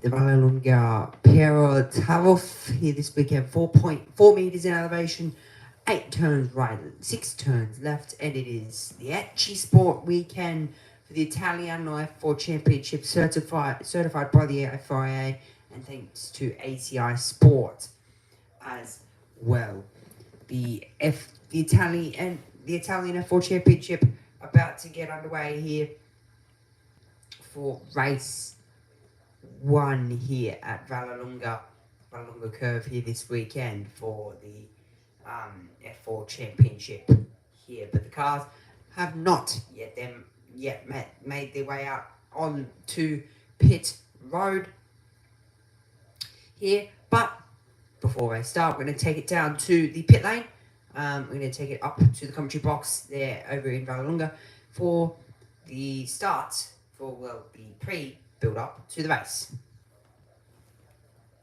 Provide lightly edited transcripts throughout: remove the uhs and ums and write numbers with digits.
the Vallelunga Pero Tarof here this weekend. 4.4 meters in elevation, 8 turns right, 6 turns left, and it is the Acci Sport weekend for the Italiano F4 Championship, certified by the FIA, and thanks to ACI Sport as well. The Italian F4 Championship about to get underway here for race 1 here at Vallelunga Curve here this weekend for the F4 Championship here. But the cars have not yet made their way out onto pit road here. But before I start, we're going to take it down to the pit lane. We're going to take it up to the commentary box there over in Vallelunga for the start for, well, the pre-build-up to the race.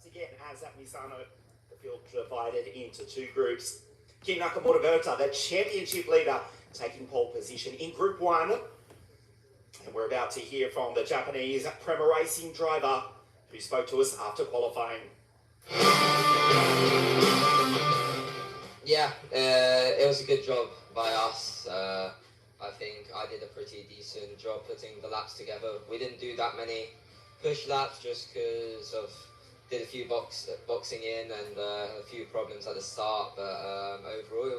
Again, as at Misano, the field divided into 2 groups. King Nakamura Berta, the championship leader, taking pole position in Group 1. And we're about to hear from the Japanese Prema Racing driver who spoke to us after qualifying. Yeah, it was a good job by us. I think I did a pretty decent job putting the laps together. We didn't do that many push laps just because of did a few boxing in and a few problems at the start. But overall, it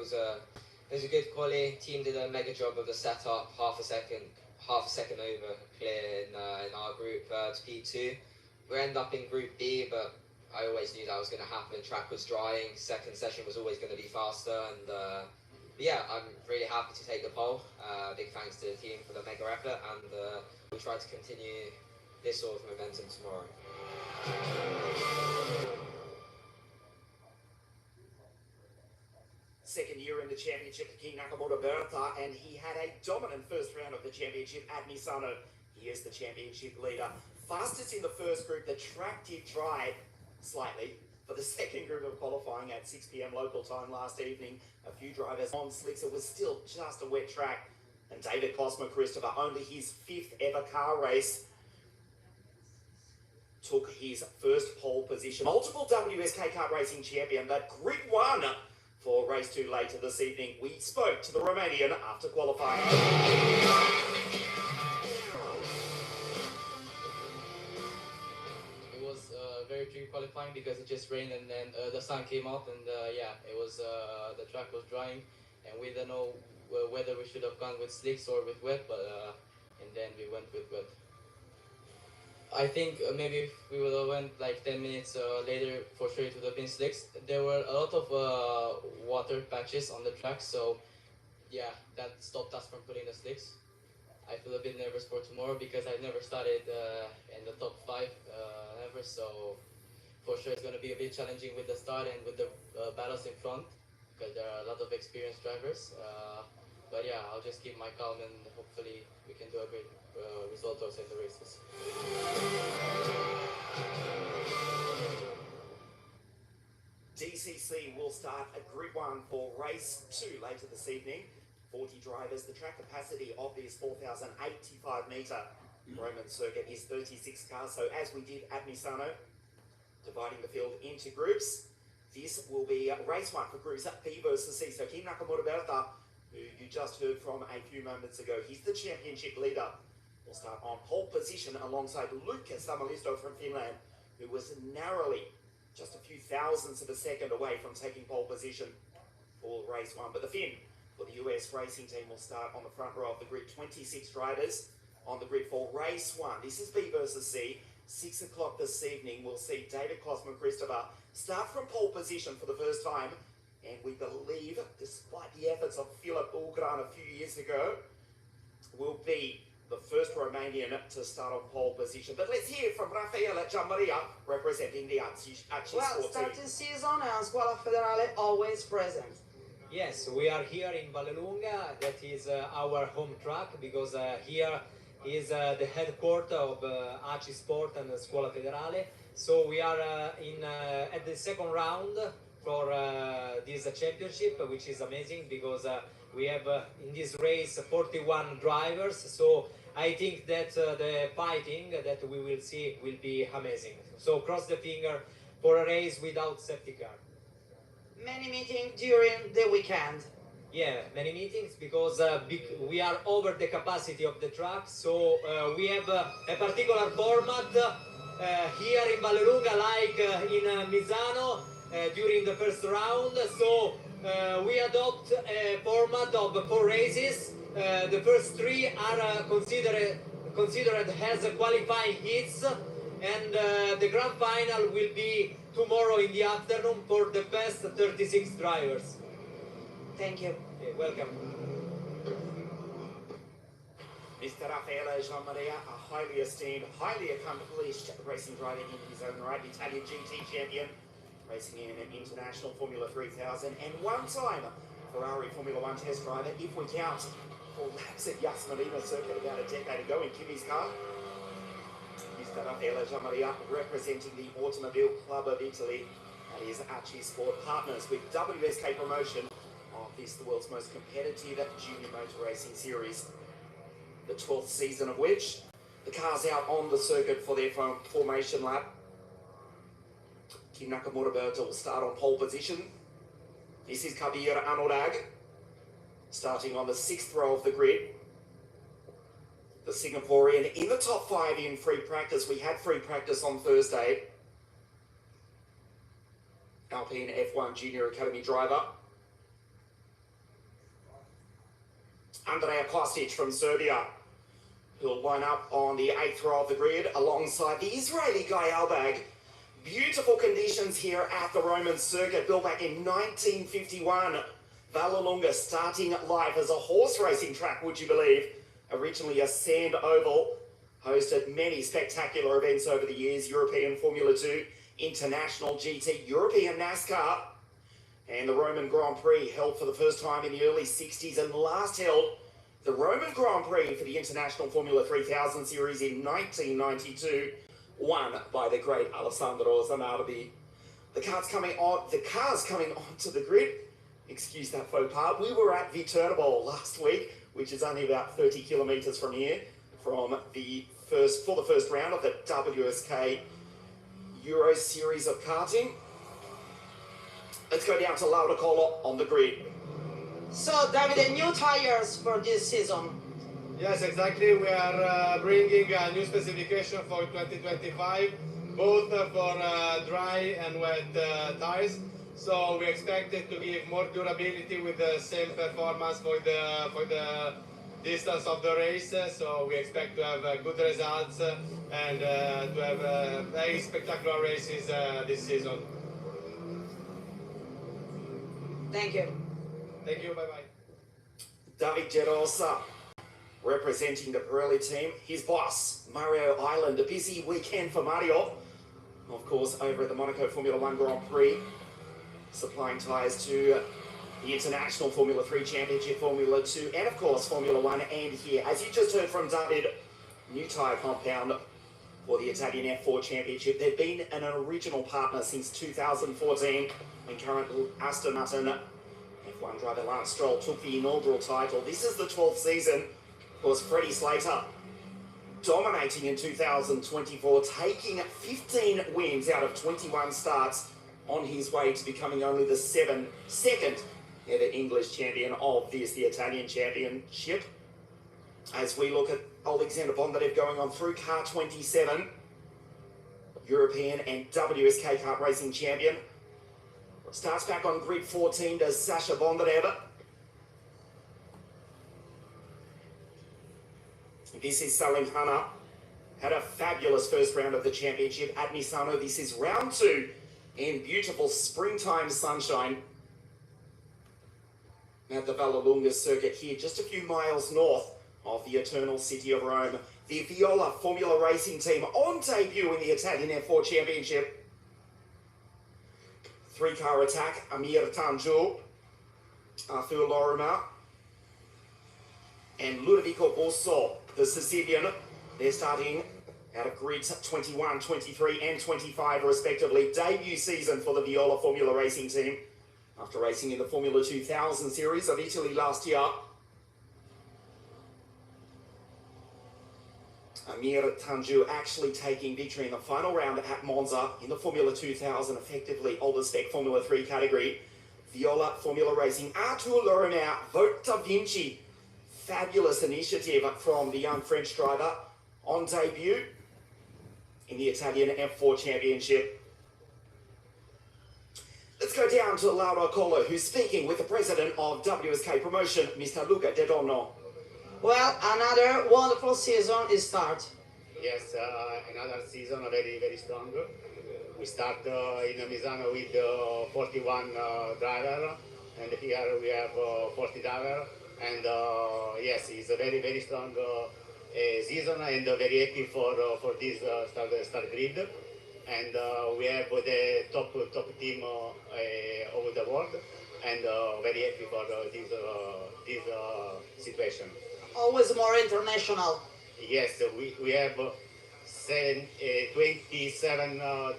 was a good quali. Team did a mega job of the setup. Half a second over clear in our group to P2. We end up in Group B, but I always knew that was going to happen. Track was drying. Second session was always going to be faster, and yeah, I'm really happy to take the pole. Big thanks to the team for the mega effort, and we'll try to continue this sort of momentum tomorrow. Second year in the championship for King Nakamura Berta, and he had a dominant first round of the championship at Misano. He is the championship leader. Fastest in the first group. The track did dry slightly for the second group of qualifying at 6 p.m. local time last evening. A few drivers on slicks. It was still just a wet track. And David Cosmo Christopher, only his 5th ever car race, took his first pole position. Multiple WSK kart racing champion, but Grid 1 for race 2 later this evening. We spoke to the Romanian after qualifying. It was very tricky qualifying because it just rained and then the sun came out, and yeah, it was the track was drying, and we don't know whether we should have gone with slicks or with wet, but and then we went with wet. I think maybe if we would have went like 10 minutes later, for sure it would have been slicks. There were a lot of water patches on the track, so yeah, that stopped us from putting the slicks. I feel a bit nervous for tomorrow because I've never started in the top 5 ever, so for sure it's going to be a bit challenging with the start and with the battles in front because there are a lot of experienced drivers. But yeah, I'll just keep my calm and hopefully we can do a great result also in the races. DCC will start at Grid 1 for race 2 later this evening. 40 drivers. The track capacity of this 4,085 metre Roman circuit is 36 cars. So as we did at Misano, dividing the field into groups, this will be race 1 for groups B versus C. So King Nakamura Berta, who you just heard from a few moments ago, he's the championship leader. Will start on pole position alongside Luca Samalisto from Finland, who was narrowly just a few thousandths of a second away from taking pole position for race 1. But the Finn for the US racing team will start on the front row of the grid. 26 drivers on the grid for race 1. This is B versus C. 6 o'clock this evening, we'll see David Cosmo Christopher start from pole position for the first time. And we believe, despite the efforts of Filip Ugran a few years ago, will be the first Romanian to start on pole position. But let's hear from Raffaele Gianmaria, representing the Acci Sport Well, team. starting season and Scuola Federale always present. Yes, we are here in Vallelunga. That is our home track because here is the headquarters of Acci Sport and Scuola Federale. So we are at the second round for this championship, which is amazing because we have in this race 41 drivers. So I think that the fighting that we will see will be amazing. So cross the finger for a race without safety car. Many meetings during the weekend. Yeah, many meetings because we are over the capacity of the track, so we have a particular format here in Vallelunga, like in Misano during the first round. So we adopt a format of 4 races. The first 3 are considered as qualifying heats, and the grand final will be tomorrow in the afternoon for the best 36 drivers. Thank you. Okay, welcome. Mr. Raffaele Gianmaria, a highly esteemed, highly accomplished racing driver in his own right, Italian GT champion, racing in an international Formula 3000, and one-time Ferrari Formula 1 test driver, if we count 4 laps at Yas Marina circuit about a decade ago in Kimi's car. Mr. Raffaele Gianmaria, representing the Automobile Club of Italy, and his Acci Sport partners with WSK Promotion of this, the world's most competitive junior motor racing series. The 12th season of which the car's out on the circuit for their formation lap. Kim Nakamura will start on pole position. This is Kabir Anurag, starting on the 6th row of the grid. The Singaporean in the top 5 in free practice. We had free practice on Thursday. Alpine F1 Junior Academy driver. Andrea Kostic from Serbia, who'll line up on the 8th row of the grid alongside the Israeli Guy Albag. Beautiful conditions here at the Roman circuit, built back in 1951. Vallelunga starting life as a horse racing track, would you believe? Originally a sand oval, hosted many spectacular events over the years, European Formula 2, International GT, European NASCAR, and the Roman Grand Prix, held for the first time in the early 60s, and last held the Roman Grand Prix for the International Formula 3000 series in 1992, won by the great Alessandro Zanardi. The car's coming onto the grid. Excuse that faux pas. We were at Viterbo last week, which is only about 30 kilometres from here, for the first round of the WSK Euro Series of karting. Let's go down to Laudacolo on the grid. So, David, new tires for this season. Yes, exactly. We are bringing a new specification for 2025, both for dry and wet tires. So we expect it to give more durability with the same performance for the distance of the race. So we expect to have good results and to have very spectacular races this season. Thank you. Thank you. Bye bye. David Gerosa, representing the Pirelli team. His boss, Mario Island. A busy weekend for Mario. Of course, over at the Monaco Formula 1 Grand Prix, supplying tyres to the International Formula 3 Championship, Formula 2, and of course Formula 1, and here, as you just heard from David, new tyre compound for the Italian F4 Championship. They've been an original partner since 2014, and current Aston Martin F1 driver Lance Stroll took the inaugural title. This is the 12th season. Of course, Freddie Slater dominating in 2024, taking 15 wins out of 21 starts, on his way to becoming only the second ever English champion of this, the Italian Championship. As we look at Alexander Bondarev going on through car 27, European and WSK kart racing champion. Starts back on grid 14 does Sasha Bondarev. This is Salim Hanna. Had a fabulous first round of the championship at Misano. This is round 2 in beautiful springtime sunshine at the Vallelunga circuit here, just a few miles north of the eternal city of Rome. The Viola Formula Racing team on debut in the Italian F4 Championship. 3-car attack, Amir Tanju, Arthur Lorimer, and Ludovico Bosso, the Sicilian. They're starting out of grids 21, 23 and 25 respectively. Debut season for the Viola Formula Racing team after racing in the Formula 2000 series of Italy last year. Amir Tanju actually taking victory in the final round at Monza in the Formula 2000, effectively older spec Formula 3 category. Viola Formula Racing, Artur Lorimer, Vote Da Vinci. Fabulous initiative from the young French driver on debut in the Italian F4 Championship. Let's go down to Laura Colo, who's speaking with the president of WSK Promotion, Mr. Luca De Donno. Well, another wonderful season is start. Yes, another season very, very strong. We start in Misano with 41 driver, and here we have 40 driver. And yes, it's a very, very strong season, and very happy for this start grid. And we have the top team over the world, and very happy for this situation. Always more international. Yes, we have 27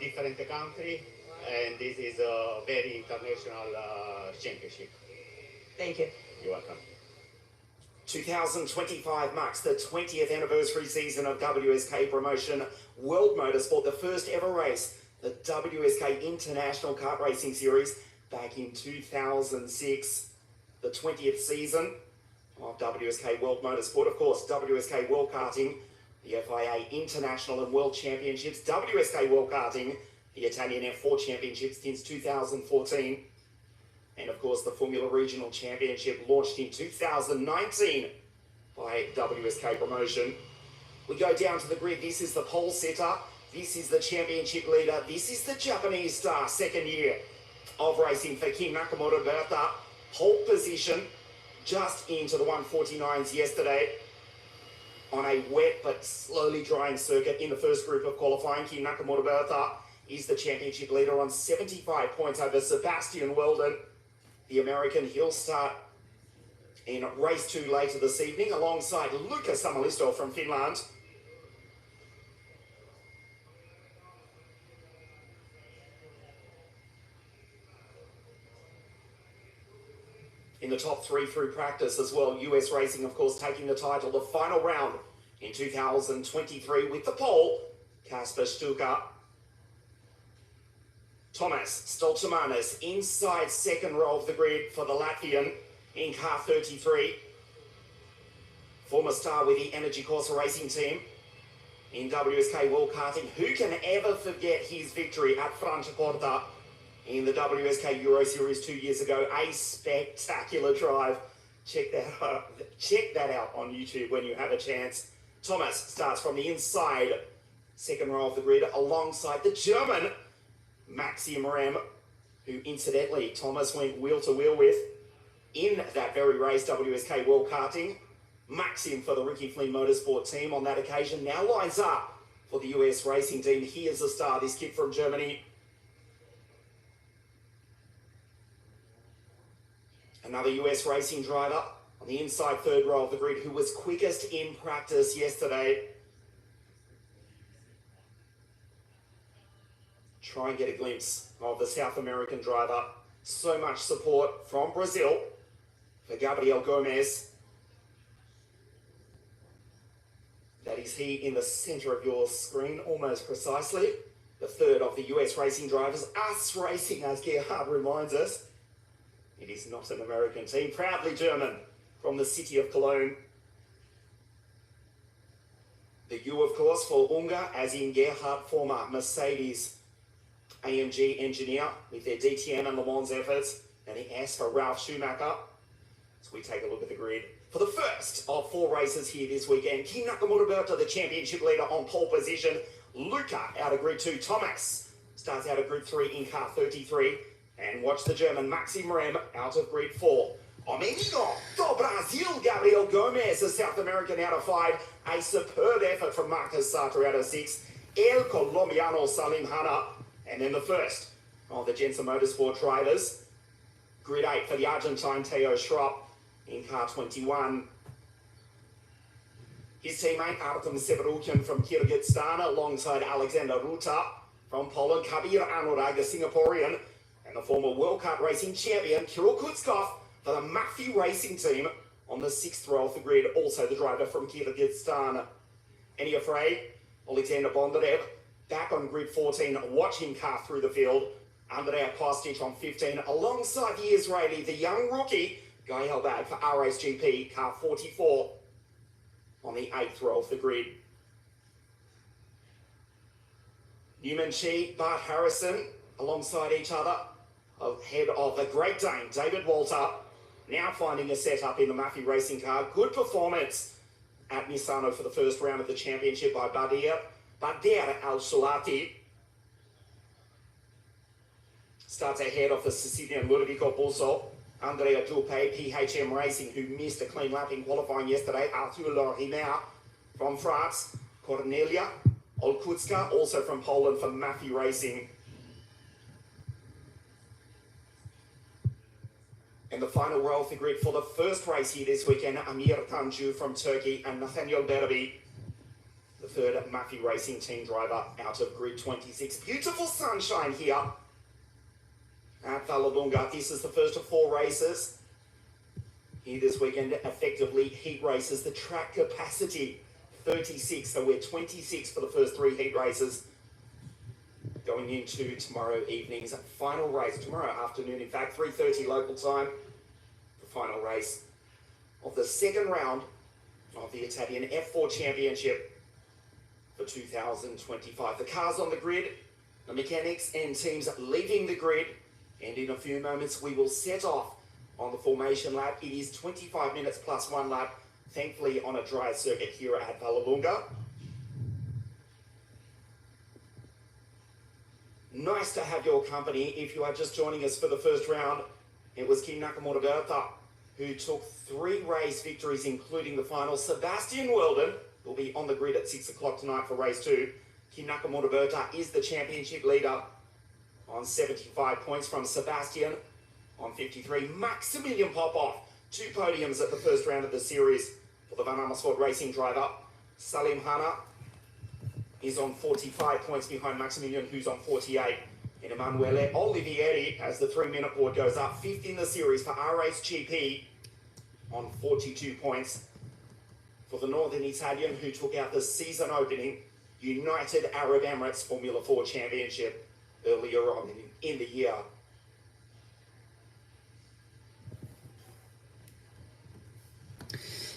different countries, and this is a very international championship. Thank you. You're welcome. 2025 marks the 20th anniversary season of WSK Promotion World Motorsport, the first ever race, the WSK International Kart Racing Series, back in 2006. The 20th season of WSK World Motorsport, of course, WSK World Karting, the FIA International and World Championships, WSK World Karting, the Italian F4 Championships since 2014, and of course the Formula Regional Championship launched in 2019 by WSK Promotion. We go down to the grid. This is the pole sitter. This is the championship leader. This is the Japanese star, second year of racing for King Nakamura Berta. Pole position just into the 149s yesterday on a wet but slowly drying circuit in the first group of qualifying. King Nakamura Berta is the championship leader on 75 points over Sebastian Weldon. The American, he'll start in race 2 later this evening alongside Luca Samalisto from Finland. In the top 3 through practice as well, US Racing, of course, taking the title, the final round in 2023 with the pole, Kasper Stuka. Thomas Stoltemanis inside second row of the grid for the Latvian in car 33. Former star with the Energy Corsa racing team in WSK World Karting. Who can ever forget his victory at Franciacorta in the WSK Euro Series 2 years ago? A spectacular drive. Check that out on YouTube when you have a chance. Thomas starts from the inside second row of the grid alongside the German Maxim Rem, who incidentally Thomas went wheel to wheel with in that very race, WSK World Karting. Maxim for the Ricky Flynn Motorsport team on that occasion now lines up for the US racing team. He is the star, this kid from Germany. Another US racing driver on the inside third row of the grid who was quickest in practice yesterday. Try and get a glimpse of the South American driver. So much support from Brazil for Gabriel Gomez. That is he in the center of your screen, almost precisely. The third of the US racing drivers, us racing, as Gerhard reminds us. It is not an American team, proudly German from the city of Cologne. The U, of course, for Ungar, as in Gerhard, former Mercedes AMG engineer with their DTM and Le Mans efforts, and the S for Ralf Schumacher. So we take a look at the grid. For the first of 4 races here this weekend, King Nakamura Berta, the championship leader on pole position. Luca out of grid 2. Thomas starts out of grid 3 in car 33. And watch the German Maxim Rem out of grid 4. O menino do Brasil, Gabriel Gomez, the South American out of 5. A superb effort from Marcus Sartre out of 6. El Colombiano Salim Hanna. And then the first of the Jensen Motorsport drivers. Grid 8 for the Argentine Theo Schropp in car 21. His teammate Artem Severukin from Kyrgyzstan alongside Alexander Ruta from Poland. Kabir Anurag, a Singaporean, and the former World Kart Racing champion Kirill Kutskov for the Mafi Racing team on the 6th row of the grid, also the driver from Kyrgyzstan. Any afraid? Alexander Bondarev back on grid 14, watch him car through the field. Andrea Kostic on 15, alongside the Israeli, the young rookie, Guy Helbag for RSGP, car 44 on the 8th row of the grid. Newman Chi, Bart Harrison, alongside each other, ahead of the Great Dane, David Walter, now finding a setup in the Maffei Racing car. Good performance at Misano for the first round of the championship by Badir Al-Sulati. Starts ahead of the Sicilian Ludovico Busso. Andrea Dupe, PHM Racing, who missed a clean lap in qualifying yesterday. Arthur Lorina from France. Cornelia Olkutska, also from Poland for Maffei Racing. And the final row of the grid for the first race here this weekend, Amir Tanju from Turkey and Nathaniel Derby, the third Maffei Racing team driver out of grid 26. Beautiful sunshine here at Vallelunga. This is the first of 4 races here this weekend, effectively heat races. The track capacity 36, so we're 26 for the first 3 heat races going into tomorrow evening's final race, tomorrow afternoon, in fact, 3:30 local time, the final race of the second round of the Italian F4 Championship for 2025. The cars on the grid, the mechanics and teams leaving the grid, and in a few moments we will set off on the formation lap. It is 25 minutes plus 1 lap, thankfully on a dry circuit here at Vallelunga. Nice to have your company. If you are just joining us for the first round, it was Kim Nakamura Berta who took 3 race victories, including the final. Sebastian Weldon will be on the grid at 6 o'clock tonight for race 2. Kim Nakamura Berta is the championship leader on 75 points from Sebastian on 53. Maximilian Popov, 2 podiums at the first round of the series for the Van Amersfoort Racing driver. Salim Hanna is on 45 points behind Maximilian, who's on 48. And Emanuele Olivieri, as the 3-minute board goes up, 5th in the series for RSGP on 42 points. For the Northern Italian, who took out the season opening United Arab Emirates Formula 4 Championship earlier on in the year.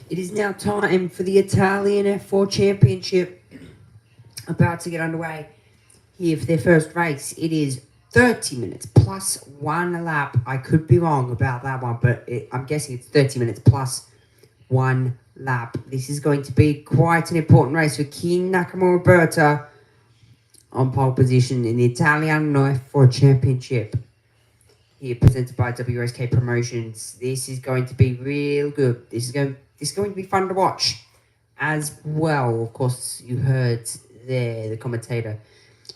It is now time for the Italian F4 Championship, about to get underway here for their first race. It is 30 minutes plus 1 lap. I could be wrong about that one, but I'm guessing it's 30 minutes plus 1 lap. This is going to be quite an important race for Kim Nakamura Berta on pole position in the Italian F4 Championship, here presented by WSK Promotions. This is going to be real good. This is going to be fun to watch as well. Of course, you heard there the commentator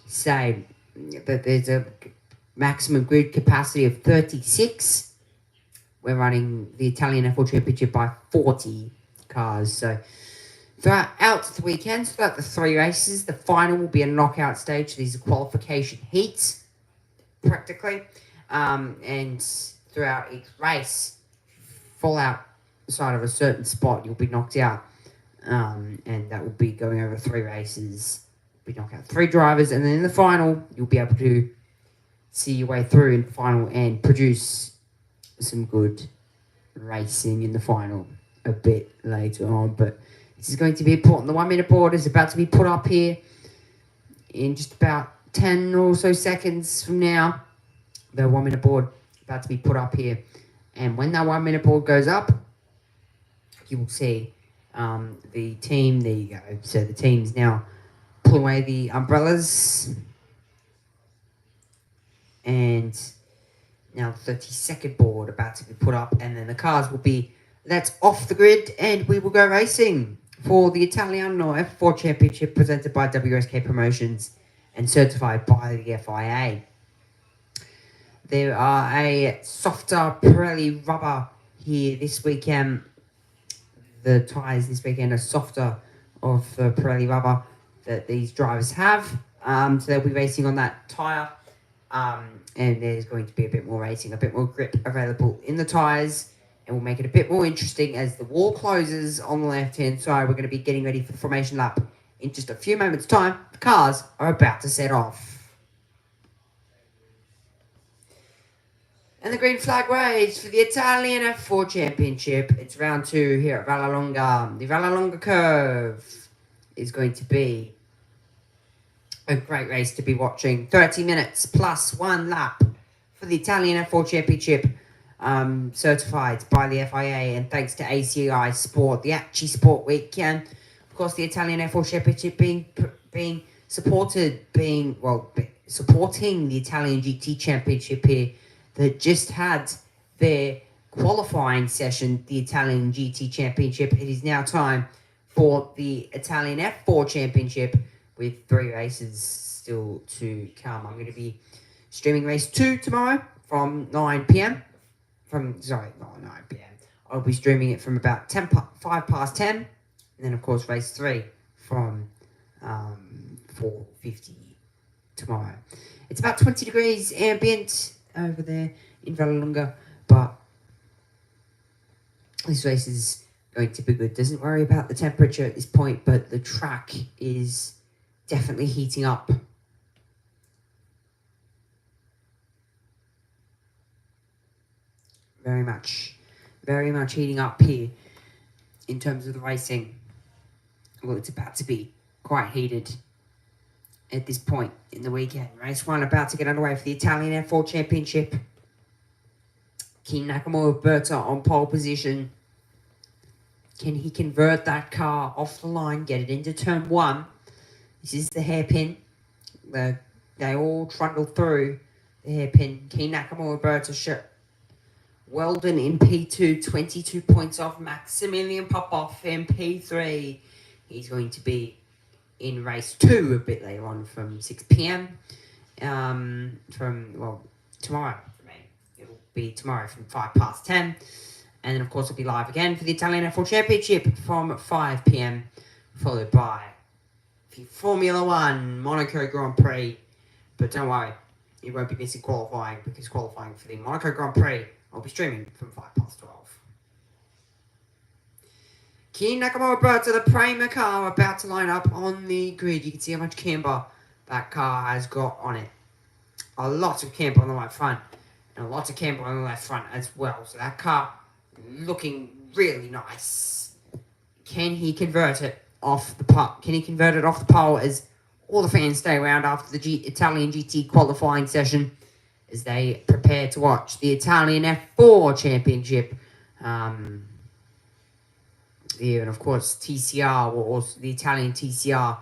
say that there's a maximum grid capacity of 36. We're running the Italian F4 Championship by 40 cars. So throughout the weekend, throughout the 3 races, the final will be a knockout stage. These are qualification heats, practically. And throughout each race, fall outside of a certain spot, you'll be knocked out. And that will be going over 3 races. We knock out 3 drivers, and then in the final, you'll be able to see your way through in the final and produce some good racing in the final a bit later on. But this is going to be important. The 1-minute board is about to be put up here in just about 10 or so seconds from now. The 1-minute board about to be put up here, and when that 1-minute board goes up, you will see the team. There you go. So the team's now pull away the umbrellas, and now the 30-second board about to be put up, and then the cars will be let off the grid, and we will go racing for the Italiano F4 Championship, presented by WSK Promotions and certified by the FIA. There are a softer Pirelli rubber here this weekend. The tyres this weekend are softer of the Pirelli rubber that these drivers have. So they'll be racing on that tyre. And there's going to be a bit more racing, a bit more grip available in the tyres. And we'll make it a bit more interesting as the wall closes on the left-hand side. We're going to be getting ready for the formation lap in just a few moments' time, the cars are about to set off. And the green flag waves for the Italian F4 Championship. It's round 2 here at Vallelonga. The Vallelonga curve is going to be a great race to be watching. 30 minutes plus 1 lap for the Italian F4 Championship, certified by the FIA, and thanks to ACI Sport, the Acci Sport Weekend. Of course, the Italian F4 Championship being supporting the Italian GT Championship here, that just had their qualifying session, the Italian GT Championship. It is now time for the Italian F4 Championship, with 3 races still to come. I'm going to be streaming race 2 tomorrow from 9 p.m. Not 9 p.m. I'll be streaming it from about 5 past 10. And then, of course, race 3 from 4:50 tomorrow. It's about 20 degrees ambient over there in Vallelonga, but this race is going to be good. Doesn't worry about the temperature at this point, but the track is definitely heating up. Very much heating up here in terms of the racing. Well, it's about to be quite heated at this point in the weekend. Race 1 about to get underway for the Italian F4 Championship. King Nakamura Berta on pole position. Can he convert that car off the line, get it into turn 1? This is the hairpin. They all trundle through the hairpin. King Nakamura Berta, Weldon in P2, 22 points off. Maximilian Popov in P3. He's going to be in race 2 a bit later on from 6 p.m. Tomorrow. It'll be tomorrow from 5 past 10. And then, of course, it'll be live again for the Italian F4 Championship from 5 p.m. Followed by the Formula 1 Monaco Grand Prix. But don't worry, you won't be missing qualifying, because qualifying for the Monaco Grand Prix, I'll be streaming from 5 past 12. King Nakamura Berta, the Prema car, about to line up on the grid. You can see how much camber that car has got on it. A lot of camber on the right front, and a lot of camber on the left front as well. So that car looking really nice. Can he convert it off the pole? Can he convert it off the pole as all the fans stay around after the Italian GT qualifying session, as they prepare to watch the Italian F4 Championship? And of course, the Italian TCR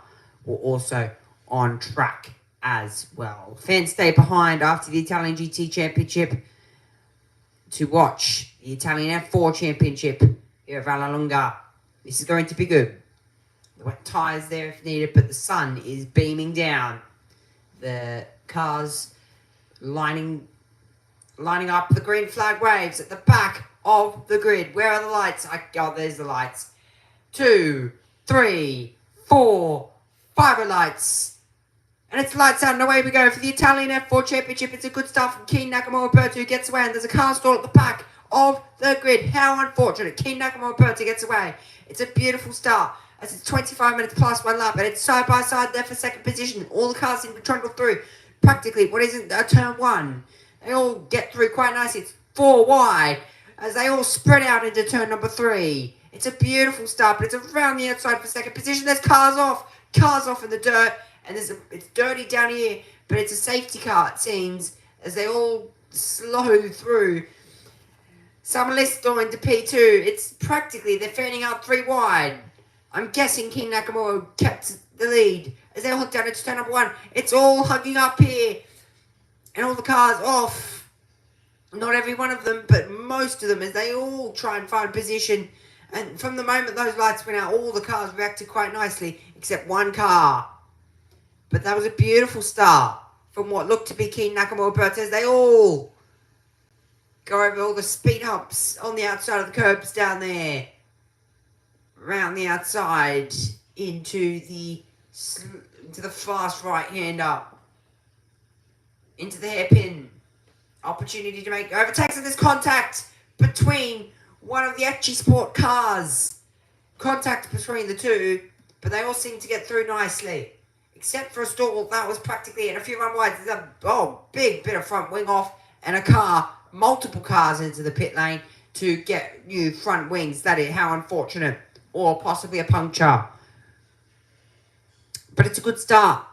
will also on track as well. Fans stay behind after the Italian GT Championship to watch the Italian F4 Championship here at Vallelonga. This is going to be good. The wet tyres there if needed, but the sun is beaming down. The cars lining up the green flag waves at the back of the grid. Where are the lights? There's the lights. 2, 3, 4, 5 lights. And it's lights out and away we go for the Italian F4 Championship. It's a good start from King Nakamura Berta, who gets away, and there's a car stall at the back of the grid. How unfortunate. King Nakamura Berta gets away. It's a beautiful start, as it's 25 minutes plus 1 lap, and it's side by side there for second position. All the cars seem to trundle through practically what isn't a turn 1. They all get through quite nicely. It's 4 wide as they all spread out into turn number 3. It's a beautiful start, but it's around the outside for second position. There's cars off in the dirt, and it's dirty down here, but it's a safety car, it seems, as they all slow through. Samalisto into P2. It's practically, they're fanning out 3 wide. I'm guessing King Nakamura kept the lead as they all down into turn number 1. It's all hugging up here, and all the cars off. Not every one of them, but most of them, as they all try and find position. And from the moment those lights went out, all the cars reacted quite nicely, except one car. But that was a beautiful start from what looked to be King Nakamura Berta, as they all go over all the speed humps on the outside of the curbs down there. Around the outside into the fast right-hander. Into the hairpin. Opportunity to make overtakes, and there's contact between one of the Acci Sport cars. Contact between the two. but they all seem to get through nicely. Except for a stall, that was practically it. A few run wides, there's a big bit of front wing off, and a car, multiple cars into the pit lane to get new front wings. That is how unfortunate, or possibly a puncture. But it's a good start.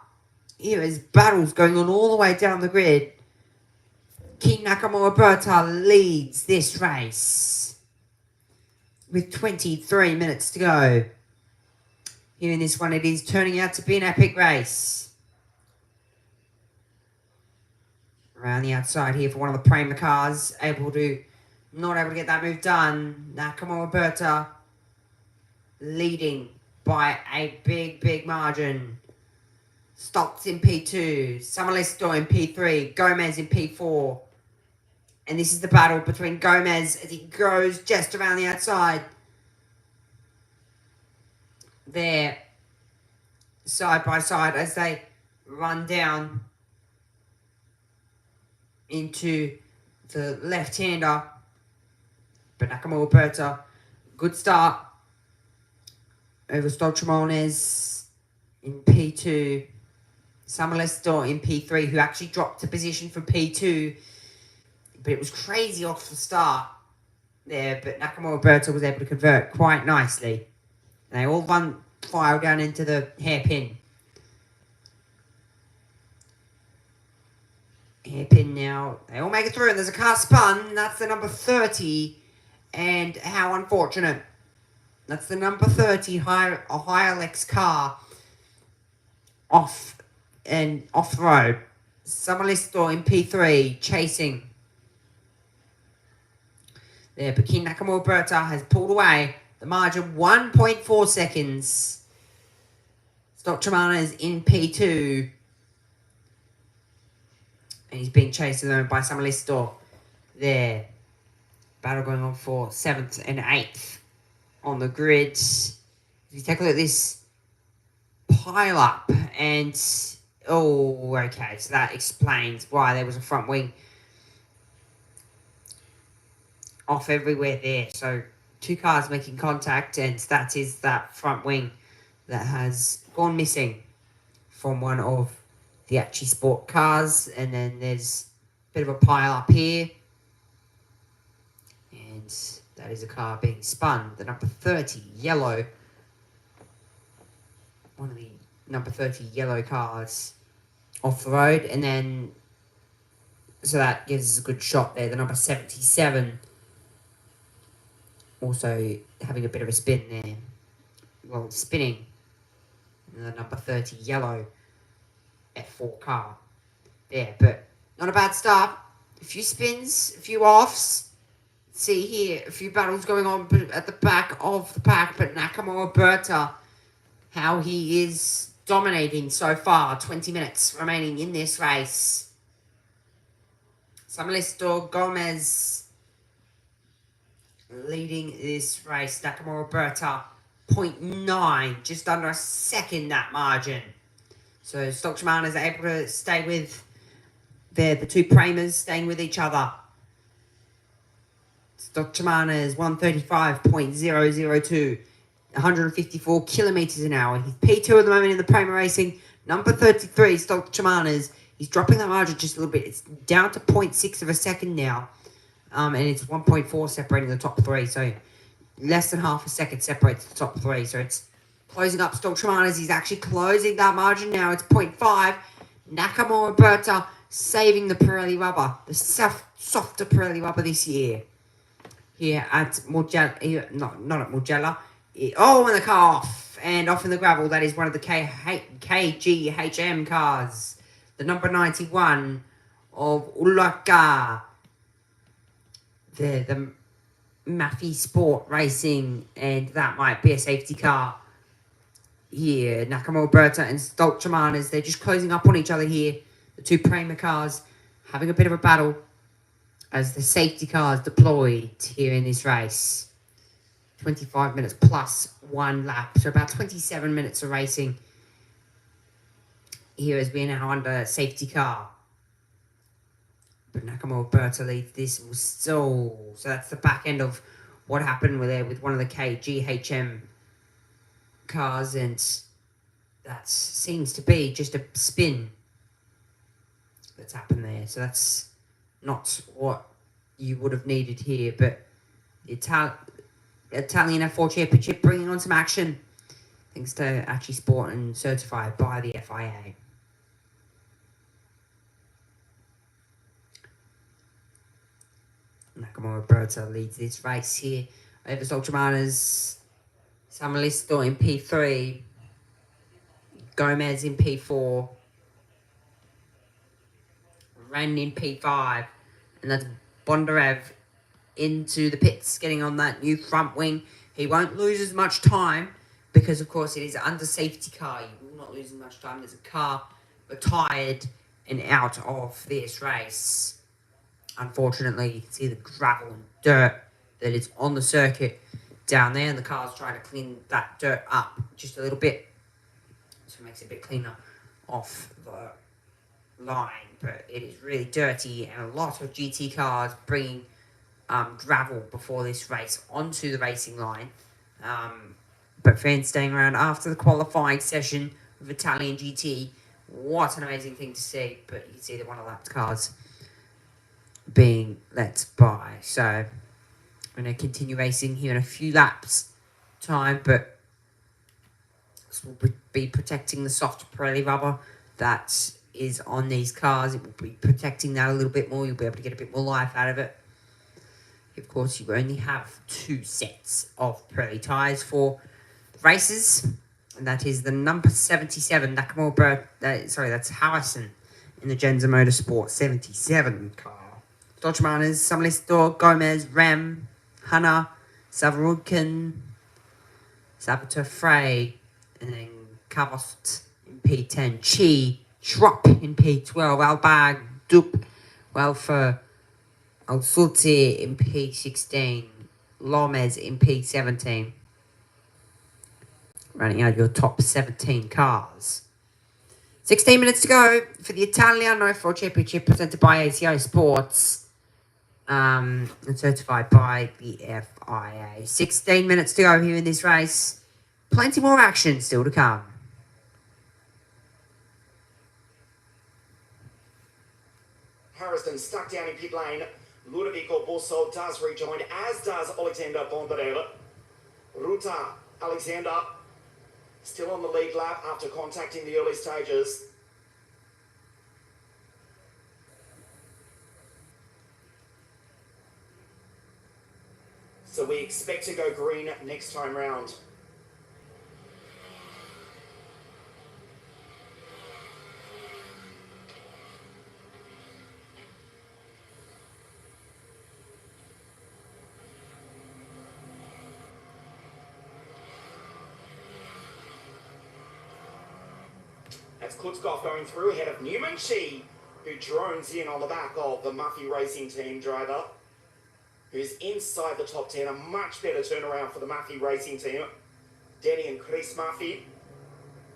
Here is battles going on all the way down the grid. King Nakamura Berta leads this race with 23 minutes to go. Here in this one, it is turning out to be an epic race. Around the outside here for one of the Prema cars, not able to get that move done. Nakamura Berta leading by a big margin. Stocks in P2, Samalisto in P3, Gomez in P4. And this is the battle between Gomez as he goes just around the outside. There, side by side as they run down into the left-hander. But Nakamura Berta, good start over Stoltrimones in P2. Samalesto in P3, who actually dropped a position from P2. But it was crazy off the start there. But Nakamura Berta was able to convert quite nicely. And they all file down into the hairpin. Hairpin now. They all make it through. And there's a car spun. That's the number 30. And how unfortunate. That's the number 30 Hilux car. Off the road. Samalisto in P3. Chasing. There, but King Nakamura Berta has pulled away. The margin 1.4 seconds. Stock Tremana is in P2. And he's being chased alone by Samalisto. There. Battle going on for 7th and 8th on the grid. If you take a look at this pile up and... Oh, okay. So that explains why there was a front wing off everywhere there. So 2 cars making contact, and that is that front wing that has gone missing from one of the Aichi Sport cars. And then there's a bit of a pile up here, and that is a car being spun. The number 30 yellow, one of the number 30 yellow cars off the road. And then so that gives us a good shot there. The number 77 also having a bit of a spin there. Well, spinning. And the number 30 yellow F4 car there. But not a bad start. A few spins, a few offs. See here, a few battles going on at the back of the pack. But Nakamura Berta, how he is dominating so far. 20 minutes remaining in this race. Samalisto Gomez leading this race. Nakamura Berta 0.9, just under a second that margin. So Stock Shimano is able to stay with the 2 Premas staying with each other. Stock Shimano is 135.002, 154 kilometers an hour. He's P2 at the moment in the Prema Racing. Number 33, Stock Shimano's. He's dropping that margin just a little bit. It's down to 0.6 of a second now. And it's 1.4 separating the top 3. So less than half a second separates the top 3. So it's closing up Stock Shimano's. He's actually closing that margin now. It's 0.5. Nakamura Berta saving the Pirelli rubber. The softer Pirelli rubber this year. Here at Mugello. Not at Mugello. Oh, and the car off. And off in the gravel. That is one of the KGHM cars. The number 91 of Ulaka. The Maffei Sport Racing, and that might be a safety car here. Nakamura Berta and Stock Shimano's, they're just closing up on each other here. The 2 Prema cars having a bit of a battle as the safety cars deployed here in this race. 25 minutes plus 1 lap, so about 27 minutes of racing here as we're now under safety car. But Nakamura Berta leads this. So that's the back end of what happened with one of the KGHM cars, and that seems to be just a spin that's happened there. So that's not what you would have needed here, but the Italian F4 Championship bringing on some action thanks to Acci Sport and certified by the FIA. Nakamura Berta leads this race here over Soltramanas, Samalisto in P3, Gomez in P4, Ren in P5, and that's Bondarev into the pits, getting on that new front wing. He won't lose as much time because, of course, it is under safety car. You will not lose as much time. There's a car retired and out of this race. Unfortunately, you can see the gravel and dirt that is on the circuit down there, and the car's trying to clean that dirt up just a little bit, so it makes it a bit cleaner off the line. But it is really dirty, and a lot of GT cars bringing gravel before this race onto the racing line. But fans staying around after the qualifying session of Italian GT, what an amazing thing to see. But you can see the one-lapped cars being let by. So I'm going to continue racing here in a few laps time, but this will be protecting the soft Pirelli rubber that is on these cars. It will be protecting that a little bit more. You'll be able to get a bit more life out of it. Of course, you only have 2 sets of Pirelli tyres for races, and that is the number 77 Nakamura. That's Harrison in the Genza Motorsport 77 car. Dodgemanas, Samalisto, Gomez, Rem, Hanna, Savarudkin, Sabater Frey, and then Cavost in P10, Chi, Trop in P12, Albag, Dup, Welfer, Alsulti in P16, Lomez in P17. Running out your top 17 cars. 16 minutes to go for the Italiano F4 Championship presented by ACO Sports. And certified by the FIA. 16 minutes to go here in this race. Plenty more action still to come. Harrison stuck down in pit lane. Ludovico Bosso does rejoin, as does Alexander Bondarev. Ruta Alexander still on the lead lap after contacting the early stages. So we expect to go green next time round. That's Kutzkoff going through ahead of Newman Chi, who drones in on the back of the Muffy Racing Team driver, who's inside the top 10. A much better turnaround for the Muffy Racing Team. Denny and Chris Muffy,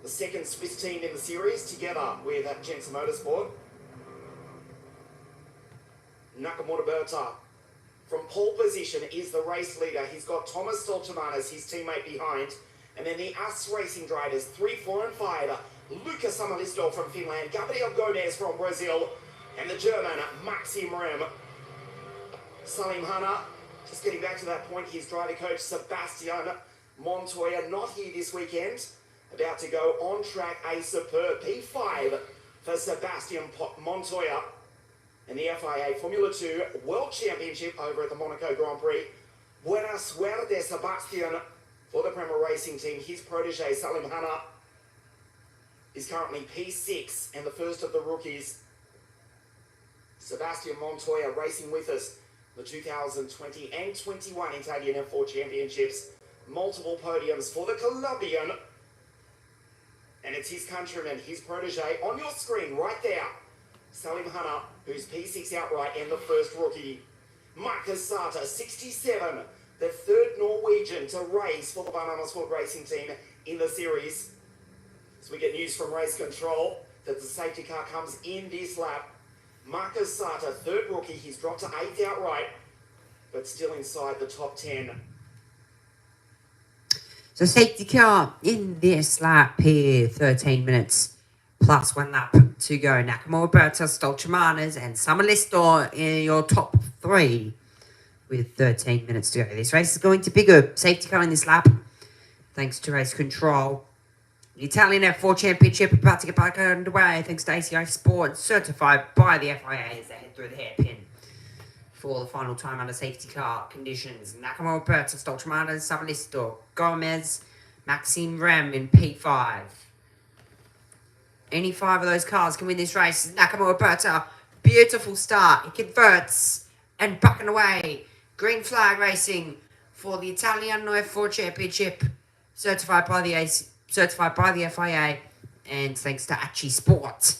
the second Swiss team in the series, together with Genza Motorsport. Nakamura Berta from pole position is the race leader. He's got Thomas Stoltemanis, his teammate, behind. And then the US Racing drivers, 3, 4 and 5. Luca Samalisto from Finland, Gabriel Gomez from Brazil, and the German Maxim Rem. Salim Hanna, just getting back to that point, his driver coach Sebastian Montoya, not here this weekend, about to go on track, a superb P5 for Sebastian Montoya. And the FIA Formula 2 World Championship over at the Monaco Grand Prix. Buena suerte, Sebastian, for the Prema Racing Team. His protege, Salim Hanna, is currently P6 and the first of the rookies. Sebastian Montoya racing with us the 2020 and 21 Italian F4 Championships. Multiple podiums for the Colombian. And it's his countryman, his protege, on your screen right there. Salim Hanna, who's P6 outright and the first rookie. Marcus Sata, 67, the third Norwegian to race for the Banana Sport Racing Team in the series. So we get news from race control that the safety car comes in this lap. Marcus Sata, third rookie, he's dropped to 8th outright, but still inside the top 10. So safety car in this lap here, 13 minutes plus 1 lap to go. Nakamura, Berta, Stolchamanas and Samalisto in your top 3 with 13 minutes to go. This race is going to be good. Safety car in this lap, thanks to race control. The Italian F4 Championship about to get back underway thanks to ACI Sport, certified by the FIA as they head through the hairpin for the final time under safety car conditions. Nakamura, Berta, Stolchamanas, Savalisto, Gomez, Maxime Rem in P5. Any 5 of those cars can win this race. Nakamura, Berta, beautiful start. He converts and backing away. Green flag racing for the Italiano F4 Championship, certified by the FIA, and thanks to Acci Sport.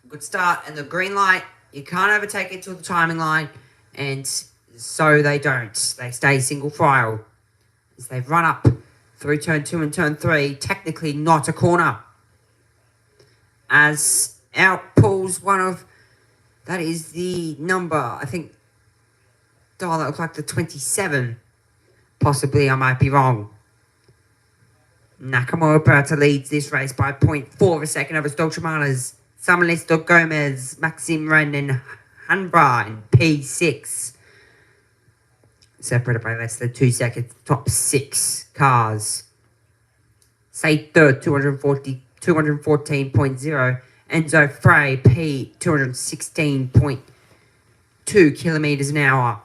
Good start, and the green light, you can't overtake it to the timing line, and so they don't. They stay single file as they run up through turn 2 and turn 3, technically not a corner. As out pulls one of, that is the number, I think, that looks like the 27. Possibly, I might be wrong. Nakamura Berta leads this race by 0.4 of a second over Stolchamanas, Samalisto, Gomez, Maxime Ren and Hanbra in P6. Separated by less than 2 seconds, top 6 cars. Say third, 214.0. Enzo Frey, P, 216.2 kilometers an hour.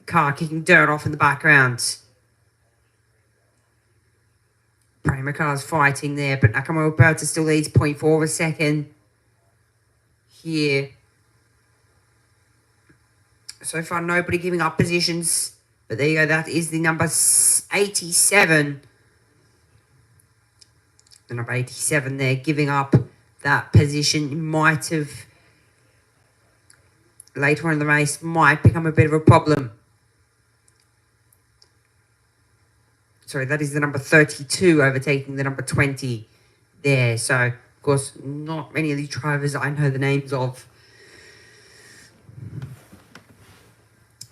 Car kicking dirt off in the background. Prema car's fighting there, but Nakamura Berta still leads 0.4 of a second here. So far, nobody giving up positions. But there you go, that is the number 87. The number 87 there, giving up that position. Might have, later on in the race, might become a bit of a problem. Sorry, that is the number 32 overtaking the number 20 there. So, of course, not many of these drivers I know the names of.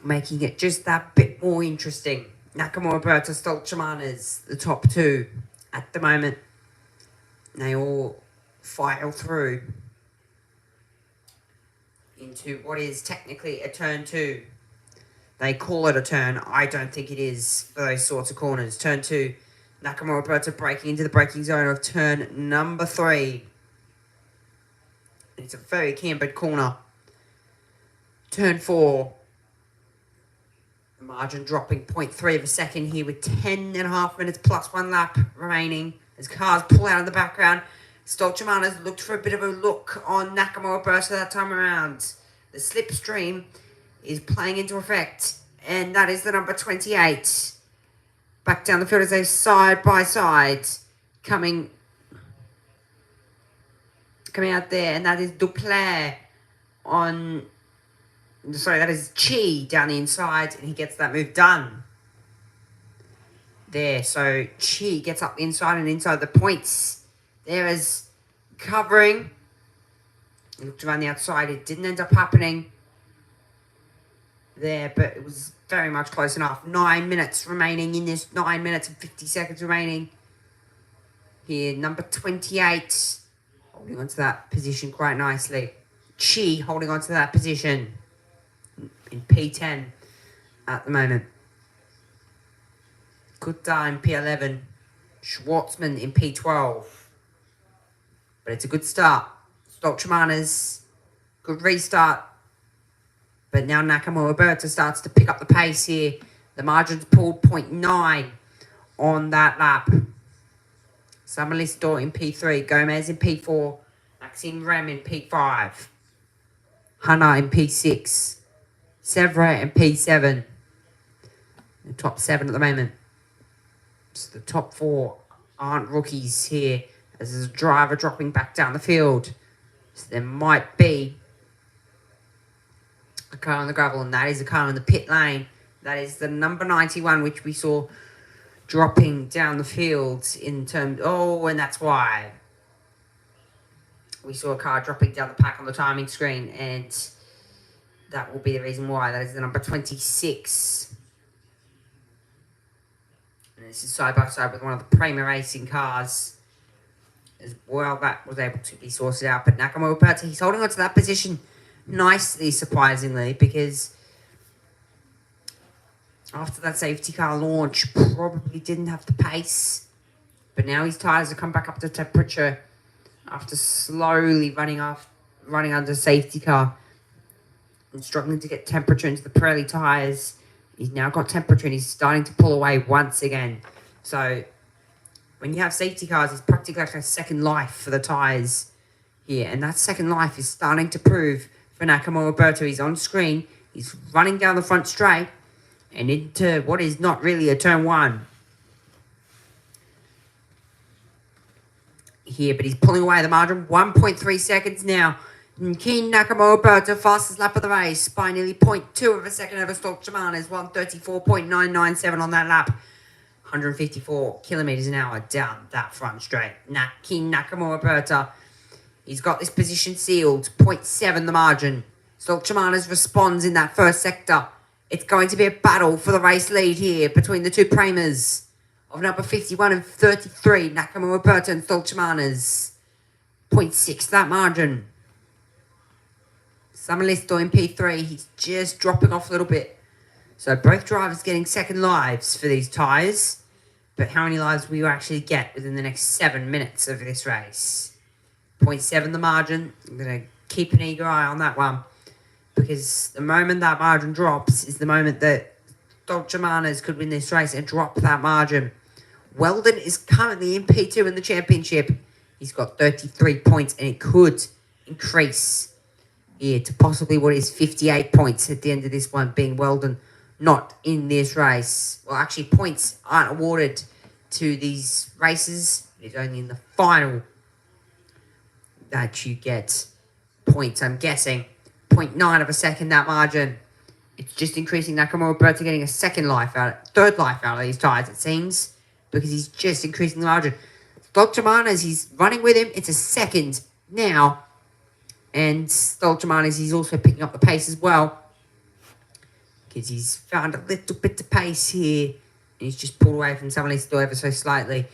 Making it just that bit more interesting. Nakamura, Berta, Stolchamanas, the top 2 at the moment. They all file through into what is technically a turn 2. They call it a turn. I don't think it is for those sorts of corners. Turn 2. Nakamura Berta breaking into the braking zone of turn number 3. It's a very cambered corner. Turn 4. The margin dropping 0.3 of a second here with 10.5 minutes plus 1 lap remaining. As cars pull out of the background. Stolchamanas looked for a bit of a look on Nakamura Berta that time around. The slipstream is playing into effect, and that is the number 28. Back down the field as they side by side, coming out there, and that is Duclair on, sorry, that is Chi down the inside, and he gets that move done. There, so Chi gets up the inside and inside the points. There is covering. He looked around the outside, it didn't end up happening there, but it was very much close enough. 9 minutes remaining in this, 9 minutes and 50 seconds remaining here. Number 28 holding on to that position quite nicely. Chi holding on to that position in P10 at the moment. Kutta in P11. Schwartzman in P12. But it's a good start. Stolchamanas, good restart. But now Nakamura Berta starts to pick up the pace here. The margin's pulled 0.9 on that lap. Samalisto in P3. Gomez in P4. Maxime Rem in P5. Hana in P6. Sevre in P7. The top 7 at the moment. So the top 4 aren't rookies here. As there's a driver dropping back down the field. So there might be a car on the gravel, and that is a car in the pit lane. That is the number 91, which we saw dropping down the field in terms... Oh, and that's why we saw a car dropping down the pack on the timing screen, and that will be the reason why. That is the number 26. this is side by side with one of the Prema Racing cars as well. That was able to be sorted out. But Nakamura Berta, he's holding on to that position nicely, surprisingly, because after that safety car launch, probably didn't have the pace. But now his tyres have come back up to temperature after slowly running under safety car and struggling to get temperature into the Pirelli tyres. He's now got temperature and he's starting to pull away once again. So when you have safety cars, it's practically like a second life for the tyres here. And that second life is starting to prove for Nakamura Berta. He's on screen. He's running down the front straight and into what is not really a turn one here, but he's pulling away the margin. 1.3 seconds now. Keen Nakamura Berta, fastest lap of the race by nearly 0.2 of a second over Stolt Shimano's 134.997 on that lap. 154 kilometers an hour down that front straight. Keen Nakamura Berta, he's got this position sealed. 0.7 the margin. Stolt Shimano's responds in that first sector. It's going to be a battle for the race lead here between the two Premas of number 51 and 33, Nakamura Berta and Stolt Shimano's. 0.6 that margin. Samuelisto in P3, he's just dropping off a little bit. So both drivers getting second lives for these tyres. But how many lives will you actually get within the next 7 minutes of this race? 0.7 the margin. I'm going to keep an eager eye on that one, because the moment that margin drops is the moment that Stolt Shimano's could win this race and drop that margin. Weldon is currently in P2 in the championship. He's got 33 points and it could increase here to possibly what is 58 points at the end of this one, being Weldon not in this race. Well, actually, points aren't awarded to these races. It's only in the final that you get points, I'm guessing. 0.9 of a second, that margin. It's just increasing. Nakamura Berta getting a third life out of these tyres, it seems, because he's just increasing the margin. Stolt Shimano's, he's running with him. It's a second now. And Stolt Shimano's, he's also picking up the pace as well, because he's found a little bit of pace here. And he's just pulled away from Samuelisto ever so slightly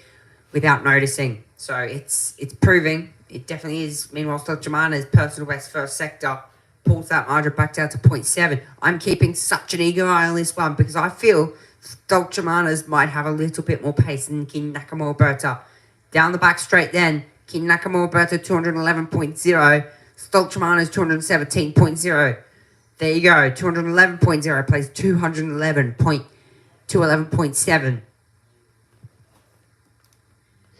without noticing. So it's proving. It definitely is. Meanwhile, Stolt Shimano's personal best first sector pulls that margin back down to 0.7. I'm keeping such an eager eye on this one because I feel Stolt Shimano's might have a little bit more pace than Keen Nakamura Berta. Down the back straight then, Keen Nakamura Berta 211.0, Stolt Shimano's 217.0. There you go, 211.0 plays 211.7.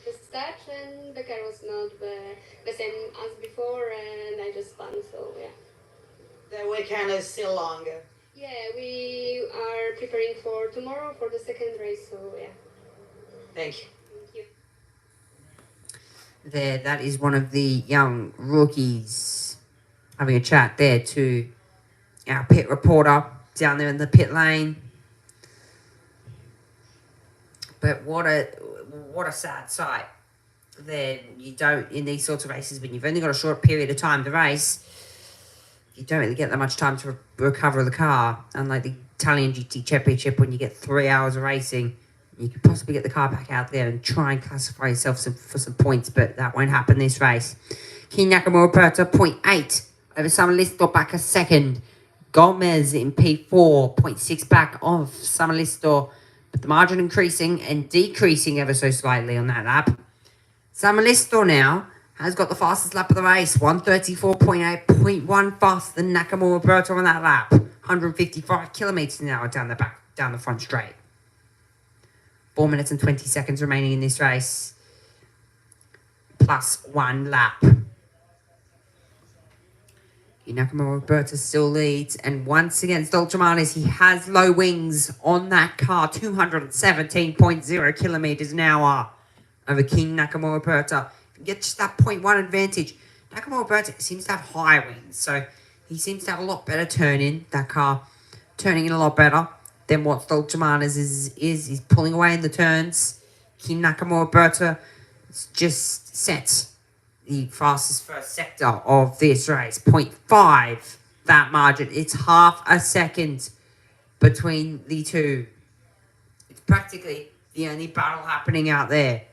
The start and the car was not the same as before, and I just spun, so yeah. The weekend is still longer. Yeah, we are preparing for tomorrow for the second race, so yeah. Thank you. Thank you. There, that is one of the young rookies having a chat there to our pit reporter down there in the pit lane. But what a sad sight. Then you don't, in these sorts of races, when you've only got a short period of time to race, you don't really get that much time to recover the car. Unlike the Italian GT Championship, when you get 3 hours of racing, you could possibly get the car back out there and try and classify yourself for some points, but that won't happen this race. Keen Nakamura Berta 0.8 over Samuelisto back a second. Gomez in P4 0.6 back of Samuelisto, but the margin increasing and decreasing ever so slightly on that lap. Samuelisto now has got the fastest lap of the race, 134.8, 0.1 faster than Nakamura Berta on that lap. 155 kilometers an hour down the front straight. 4 minutes and 20 seconds remaining in this race, plus 1 lap. Nakamura Berta still leads, and once again, Stolt Shimano's, he has low wings on that car, 217.0 kilometers an hour over King Nakamura Berta. Get just that 0.1 advantage. Nakamura Berta seems to have high wings, so he seems to have a lot better turn-in. That car turning in a lot better than what Stolt Shimano's is. He's pulling away in the turns. King Nakamura Berta just set the fastest first sector of this race. 0.5, that margin. It's half a second between the two. It's practically the only battle happening out there.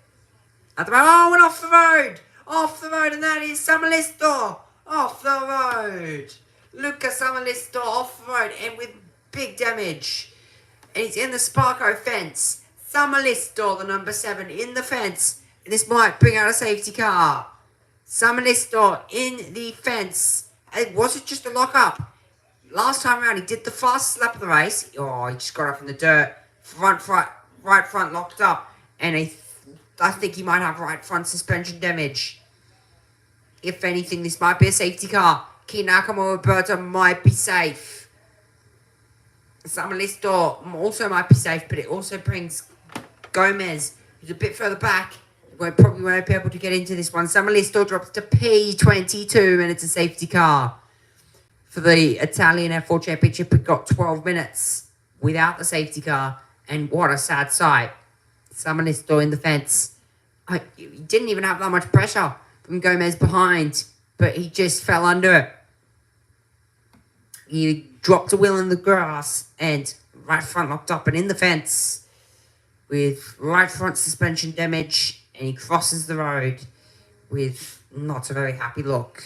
At the moment, oh, and off the road! Off the road, and that is Samalisto! Off the road! Luca Samalisto off the road, and with big damage. And he's in the Sparko fence. Samalisto, the number 7, in the fence. And this might bring out a safety car. Samalisto in the fence. It wasn't just a lock-up. Last time around, he did the fastest lap of the race. Oh, he just got off in the dirt. Right front locked up. And I think he might have right front suspension damage. If anything, this might be a safety car. Key Nakamura Roberto might be safe. Samalisto also might be safe, but it also brings Gomez, who's a bit further back. Probably won't be able to get into this one. Samalisto drops to P22, and it's a safety car. For the Italian F4 Championship, it got 12 minutes without the safety car. And what a sad sight. Samalisto in the fence. He didn't even have that much pressure from Gomez behind, but he just fell under it. He dropped a wheel in the grass and right front locked up and in the fence with right front suspension damage, and he crosses the road with not a very happy look.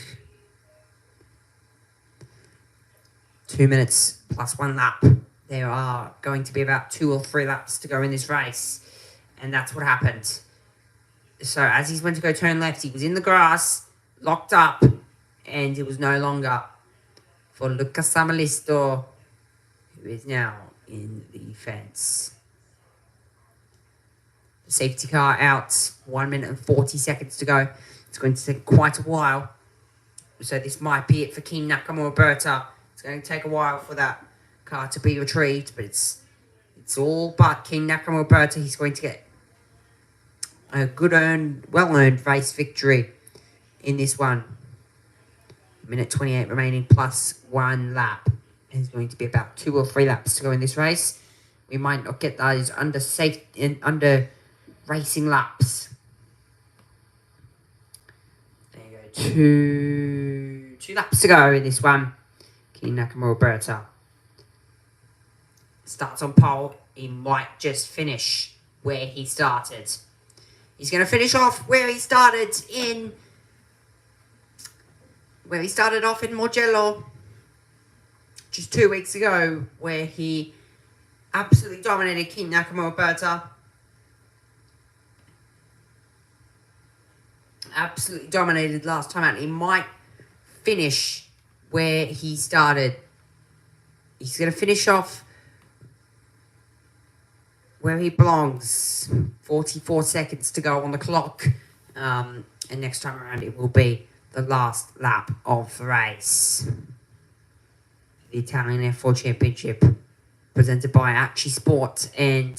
2 minutes plus 1 lap. There are going to be about 2 or 3 laps to go in this race, and that's what happened. So as he went to go turn left, he was in the grass, locked up, and it was no longer for Luca Samalisto, who is now in the fence. The safety car out, 1 minute and 40 seconds to go. It's going to take quite a while. So this might be it for King Nakamura Berta. It's going to take a while for that car to be retrieved, but it's all but King Nakamura Berta. He's going to get a good well-earned race victory in this one. Minute 28 remaining plus 1 lap. There's going to be about 2 or 3 laps to go in this race. We might not get those under racing laps. There you go. Two laps to go in this one. King Nakamura Berta starts on pole. He might just finish where he started. He's going to finish off where he started off in Mugello just 2 weeks ago, where he absolutely dominated King Nakamura Berta. Absolutely dominated last time out. He might finish where he started. He's going to finish off where he belongs. 44 seconds to go on the clock. And next time around it will be the last lap of the race. The Italian F4 Championship, presented by Acci Sport and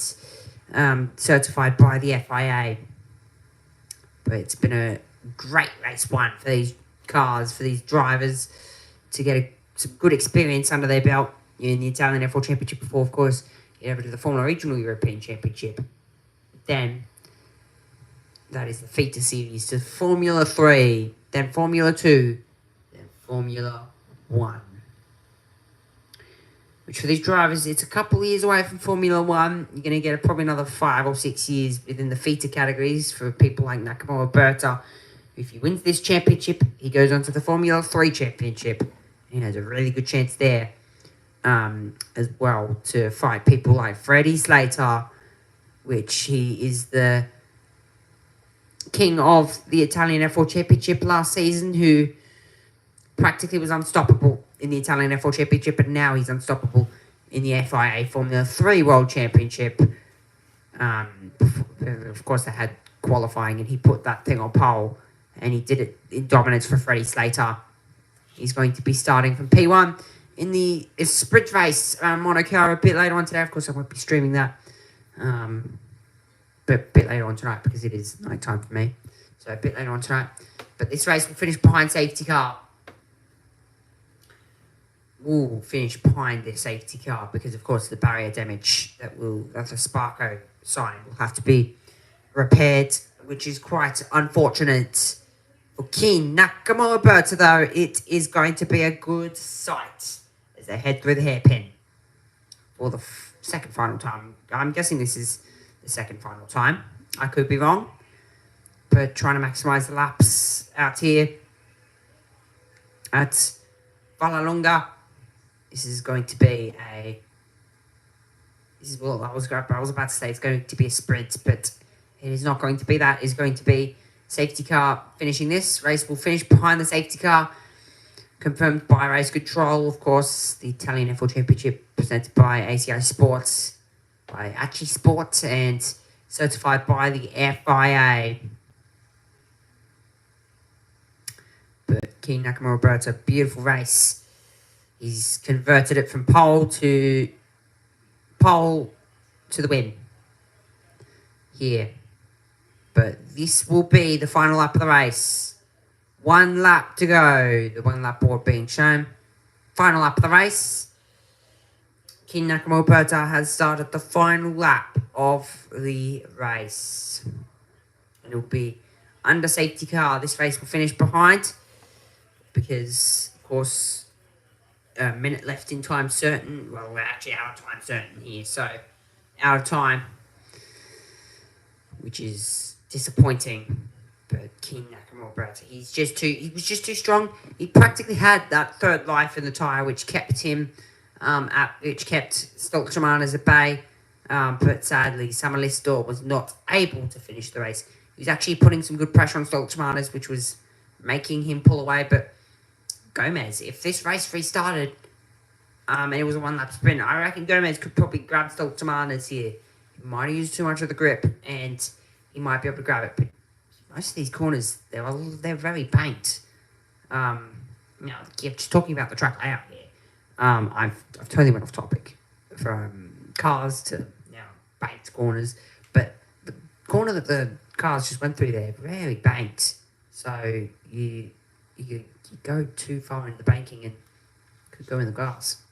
certified by the FIA. But it's been a great race one for these cars, for these drivers, to get some good experience under their belt in the Italian F4 Championship before, of course, get over to the Formula Regional European Championship. Then, that is the feature series to Formula 3, then Formula 2, then Formula 1. Which for these drivers, it's a couple of years away from Formula 1. You're going to get probably another 5 or 6 years within the feature categories for people like Nakamura Berta. If he wins this championship, he goes on to the Formula 3 championship. He has a really good chance there as well to fight people like Freddie Slater, which he is the king of the Italian F4 Championship last season, who practically was unstoppable in the Italian F4 Championship, but now he's unstoppable in the FIA Formula 3 World Championship. Of course, they had qualifying, and he put that thing on pole, and he did it in dominance for Freddie Slater. He's going to be starting from P1 in the sprint race around Monaco a bit later on today. Of course, I won't be streaming that, but a bit later on tonight because it is night time for me. So a bit later on tonight. But this race will finish behind safety car. Will finish behind the safety car because, of course, the barrier damage that the Sparko sign will have to be repaired, which is quite unfortunate. For King Nakamura Berta, though, it is going to be a good sight as they head through the hairpin for the second final time. I'm guessing this is the second final time. I could be wrong, but trying to maximise the laps out here at Vallelunga. This is going to be a... This is what I was about to say. It's going to be a sprint, but it is not going to be that. It's going to be safety car finishing this. Race will finish behind the safety car. Confirmed by Race Control, of course. The Italian F1 Championship presented by ACI Sports, by Acci Sport, and certified by the FIA. But King Nakamura Roberto, beautiful race. He's converted it from pole to the win here. But this will be the final lap of the race. 1 lap to go. The 1 lap board being shown. Final lap of the race. King Nakamura Roberto has started the final lap of the race. And it will be under safety car. This race will finish behind because, of course, a minute left in time certain. Well, we're actually out of time certain here, so out of time, which is disappointing. But King Nakamura Roberto, he was just too strong. He practically had that third life in the tyre, which kept him which kept Stoltz at bay. But sadly, Samalisto was not able to finish the race. He was actually putting some good pressure on Stoltz, which was making him pull away. But Gomez, if this race restarted, and it was a 1 lap sprint, I reckon Gomez could probably grab Stoltz here. He might have used too much of the grip, and he might be able to grab it. But most of these corners, they're very banked. Just talking about the track layout here. I've totally went off topic from cars to banked corners, but the corner that the cars just went through there, very banked. So you go too far into the banking and could go in the grass.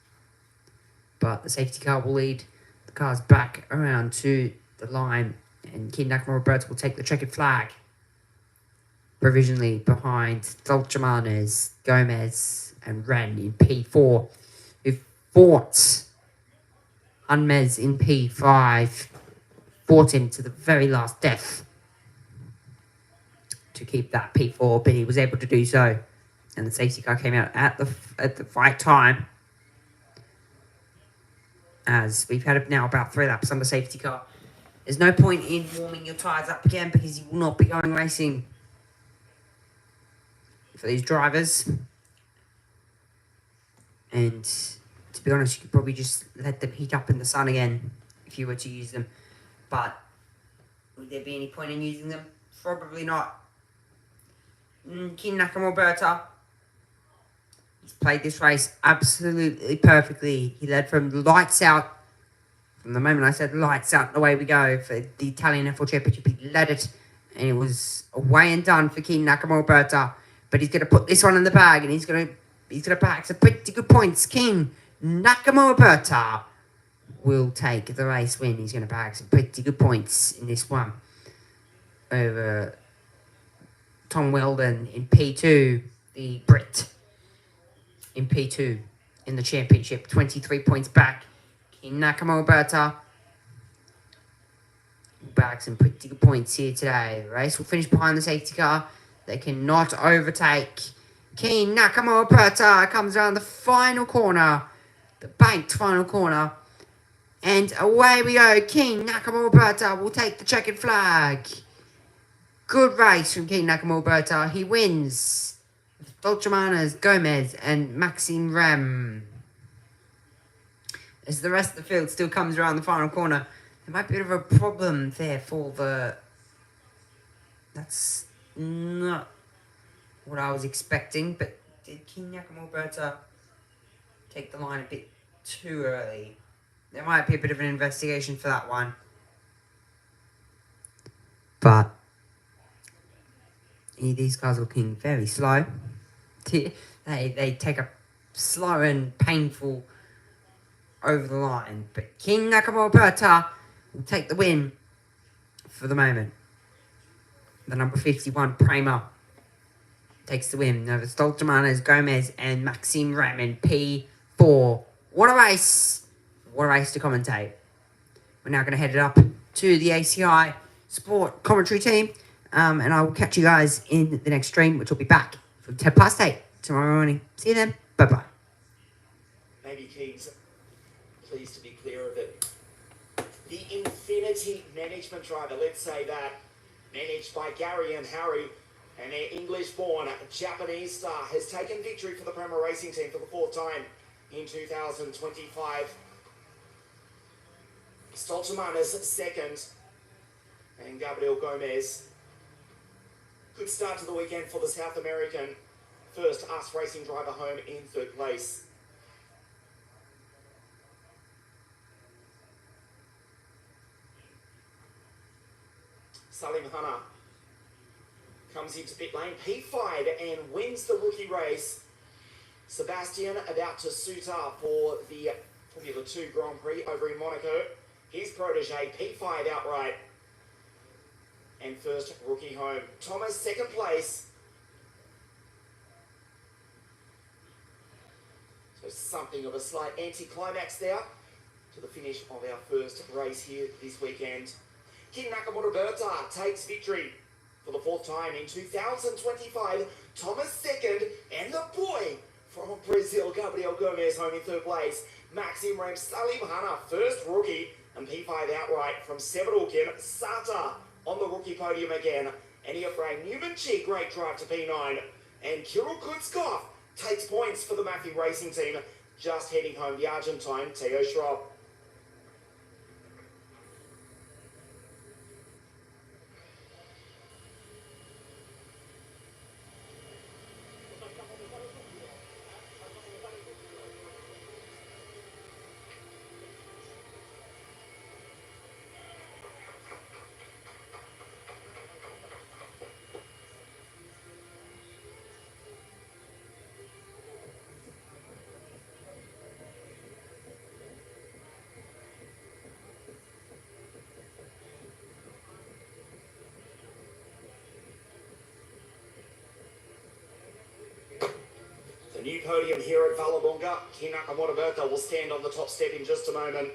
But the safety car will lead the cars back around to the line, and King Nakamura Roberto will take the checkered flag provisionally behind Stoltz, Gomez, and Ren in P4, who fought Hunmez in P5, fought him to the very last death to keep that P4, but he was able to do so, and the safety car came out at the right time, as we've had it now about 3 laps on the safety car. There's no point in warming your tyres up again because you will not be going racing for these drivers. And to be honest, you could probably just let them heat up in the sun again if you were to use them. But would there be any point in using them? Probably not. King Nakamura Roberto, he's played this race absolutely perfectly. He led from lights out. From the moment I said lights out, away we go for the Italian F1 Championship. He led it, and it was away and done for King Nakamura Roberto. But he's going to put this one in the bag, and he's going to bag some pretty good points. King Nakamura Roberto will take the race win. He's going to bag some pretty good points in this one over Tom Weldon in P2, the Brit in P2 in the championship. 23 points back. King Nakamura Roberto back some pretty good points here today. The race will finish behind the safety car. They cannot overtake. King Nakamura Roberto comes around the final corner, the banked final corner, and away we go. King Nakamura Roberto will take the checkered flag. Good race from King Nakamura Roberto. He wins. Stoltz, Gomez, and Maxime Rem. As the rest of the field still comes around the final corner, there might be a bit of a problem there for the... That's not what I was expecting, but did King Nakamura Roberto take the line a bit too early? There might be a bit of an investigation for that one. But these cars are looking very slow. They take a slow and painful over the line. But King Nakamura Roberto will take the win for the moment. The number 51, Prema, takes the win over Stoltz, Gomez, and Maxime Rem in P4. What a race! What a race to commentate. We're now going to head it up to the ACI Sport commentary team. And I will catch you guys in the next stream, which will be back from 8:10 tomorrow morning. See you then. Bye-bye. Maybe Keys, pleased to be clear of it. The Infinity Management Driver, let's say that, managed by Gary and Harry, and their English-born Japanese star, has taken victory for the Prema Racing Team for the 4th time in 2025. Stoltemanis second, and Gabriel Gomez. Good start to the weekend for the South American. First US racing driver home in 3rd place. Salim Hanna comes into pit lane, P5, and wins the rookie race. Sebastian about to suit up for the Formula 2 Grand Prix over in Monaco. His protege, P5 outright. And first rookie home. Thomas, 2nd place. So something of a slight anticlimax there to the finish of our first race here this weekend. King Nakamura Berta takes victory for the 4th time in 2025. Thomas 2nd, and the boy from Brazil, Gabriel Gomez, home in 3rd place. Maxim Rem, Salim Hanna, first rookie, and P5 outright from Severukin. Sata on the rookie podium again. And Efraim Newman-Chi, great drive to P9. And Kirill Kutskov takes points for the Maffei Racing Team, just heading home the Argentine Theo Schropp. The new podium here at Vallelunga. King Nakamura Berta will stand on the top step in just a moment.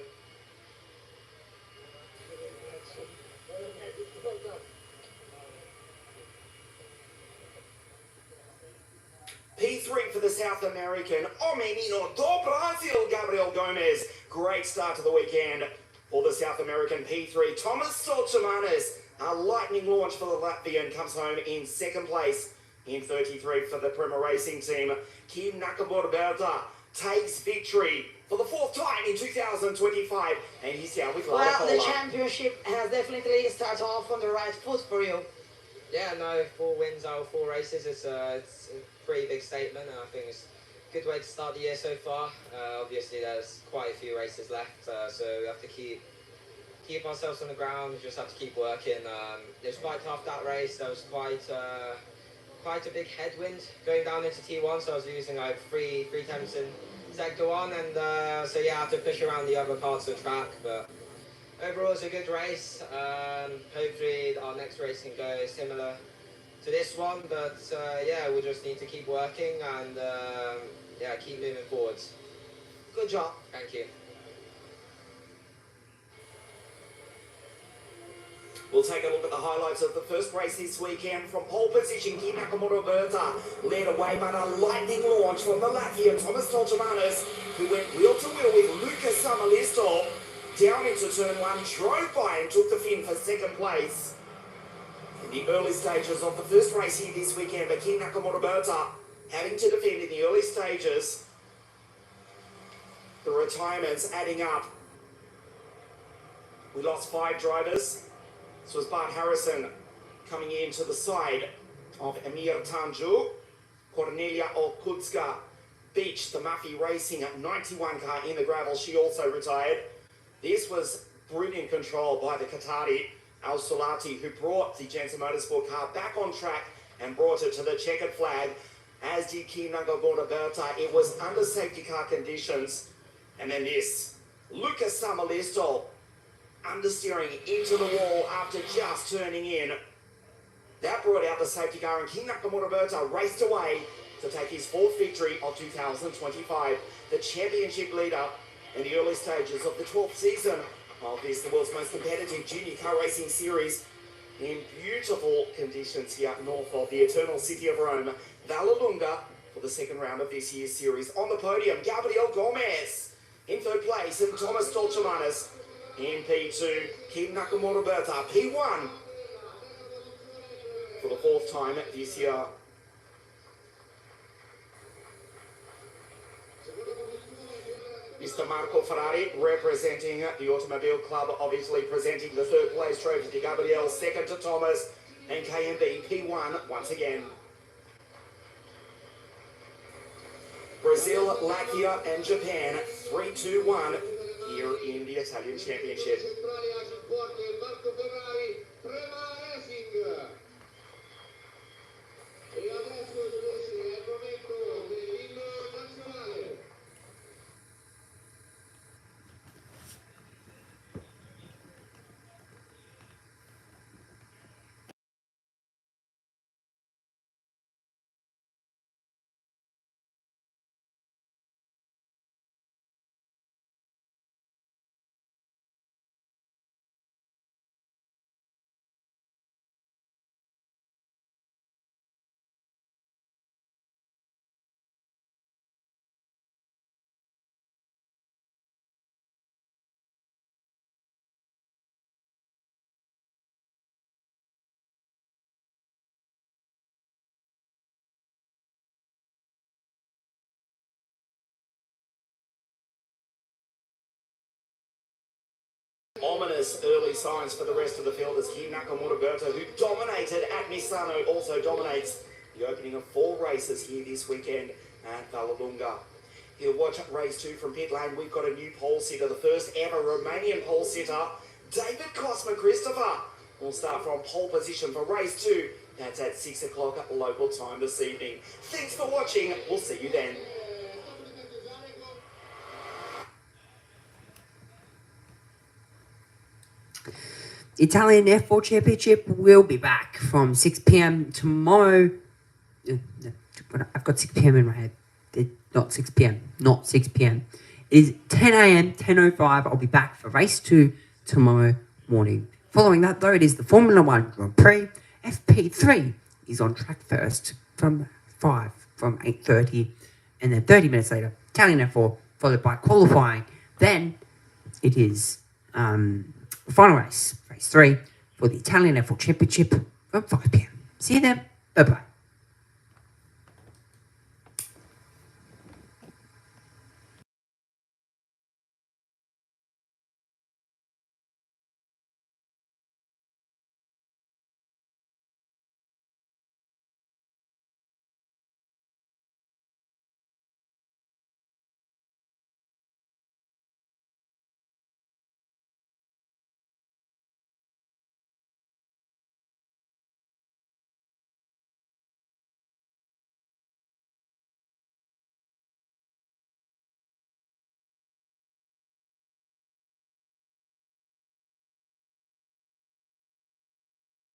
P3 for the South American. O menino do Brasil, Gabriel Gomez. Great start to the weekend for the South American P3. Thomas Stoltemanis, a lightning launch for the Latvian, comes home in 2nd place. In 33 for the Prema Racing Team. King Nakamura Berta takes victory for the 4th time in 2025. And he's here with Well, the championship has definitely started off on the right foot for you. Yeah, no, 4 wins out of 4 races. It's a pretty big statement, and I think it's a good way to start the year so far. Obviously, there's quite a few races left, so we have to keep ourselves on the ground. We just have to keep working. It was quite tough, that race. There was quite a big headwind going down into T1, so I was losing like three attempts in sector 1, and so yeah, I had to push around the other parts of the track, but overall it's a good race. Hopefully our next race can go similar to this one, but yeah, we'll just need to keep working and yeah, keep moving forwards. Good job. Thank you. We'll take a look at the highlights of the first race this weekend. From pole position, King Nakamura Berta led away by a lightning launch from the Latvian Thomas Stoltemanis, who went wheel to wheel with Lucas Samalisto down into turn 1, drove by and took the fin for 2nd place. In the early stages of the first race here this weekend, but King Nakamura Berta having to defend in the early stages. The retirements adding up. We lost 5 drivers. This was Bart Harrison coming in to the side of Emir Tanju. Cornelia Okutska beached the Maffei Racing at 91 car in the gravel. She also retired. This was brilliant control by the Qatari Al Sulati, who brought the Jensen Motorsport car back on track and brought it to the checkered flag, as did King Nakamura Berta. It was under safety car conditions. And then this, Lucas Samalisto understeering into the wall after just turning in. That brought out the safety car, and King Nakamura Berta raced away to take his 4th victory of 2025. The championship leader in the early stages of the 12th season of this, the world's most competitive junior car racing series, in beautiful conditions here north of the eternal city of Rome, Vallelunga, for the second round of this year's series. On the podium, Gabriel Gomez in third place, and Thomas Dolchemanis in P2, Kim Nakamura Berta, P1 for the fourth time this year. Mr. Marco Ferrari representing the Automobile Club of Italy, presenting the third place trophy to Gabriel, second to Thomas, and KMB P1 once again. Brazil, Latvia and Japan 3-2-1 here in the Italian Championship. Ominous early signs for the rest of the field as Kim Nakamura Berta, who dominated at Misano, also dominates the opening of 4 races here this weekend at Vallelunga. He'll watch race 2 from pit lane. We've got a new pole sitter, the first ever Romanian pole sitter, David Cosma Christopher, will start from pole position for race 2. That's at 6 o'clock local time this evening. Thanks for watching. We'll see you then. Italian F4 Championship will be back from 6 p.m. tomorrow. I've got 6 p.m. in my head. Not 6 p.m. Not 6 p.m. It is 10 a.m. 10:05. I'll be back for race 2 tomorrow morning. Following that, though, it is the Formula 1 Grand Prix. FP3 is on track first from 8:30. And then 30 minutes later, Italian F4, followed by qualifying. Then it is the final race 3, for the Italian F4 Championship from 5 p.m. See you then. Bye-bye.